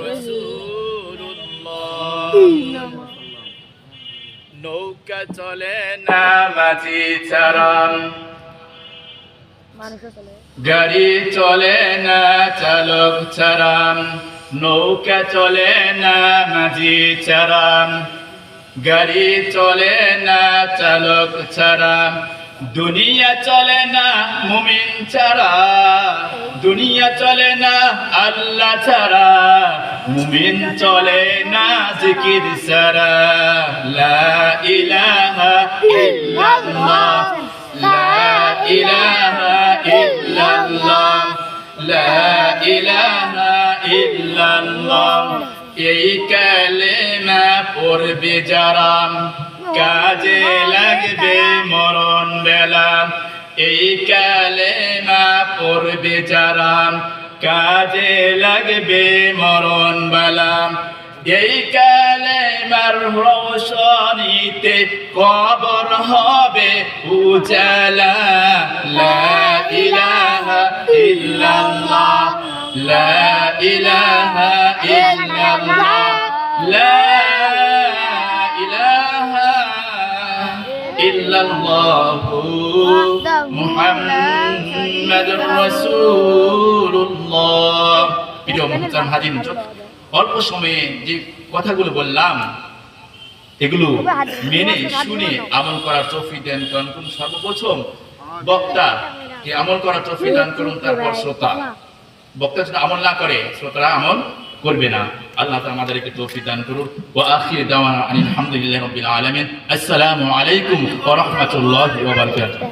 রাসূলুল্লাহ। নৌকা চলে না মাঝি ছাড়া, গাড়ি চলে না চালক ছাড়া, নৌকা চলে না মাঝি ছাড়া, গাড়ি চলে না চালক ছাড়া, দুনিয়া চলে না মুমিন ছাড়া, দুনিয়া চলে না আল্লাহ ছাড়া, মুমিন চলে না জিকির ছাড়া। লা ইলাহা ইল্লাল্লাহ, লা ইলাহা ইল্লাল্লাহ, লা ইলাহা ইল্লাল্লাহ। এই কালেমা পড়বে যারা, কাজে লাগবে মরণ বেলা। এই কালেমা পড়বে যারা, কাজে লাগবে মরণ বেলা। এই কালেমার রোশনীতে কবর হবে উজালা। লা ইলাহা ইল্লাল্লাহ, লা ইলাহা ইল্লাল্লাহ, লা ইলাহা ইল্লাল্লাহু মুহাম্মাদুর রাসূলুল্লাহ। প্রিয় মুহতারাম হাজির, অল্প সময়ে যে কথাগুলো বললাম এগুলো মেনে শুনে আমল করার তৌফিক দান করুন। সর্বপ্রথম বক্তা যে আমল করার তৌফিক দান করুন, তারপর শ্রোতা। বক্তা যদি আমল না করে শ্রোতারা আমল করবে না। আল্লাহ তাআলা আমাদেরকে তৌফিক দান করুন। ওয়া আখির দাওয়ানা আলহামদুলিল্লাহি রাব্বিল আলামিন। আসসালামু আলাইকুম ওয়া রাহমাতুল্লাহি ওয়া বারাকাতুহু।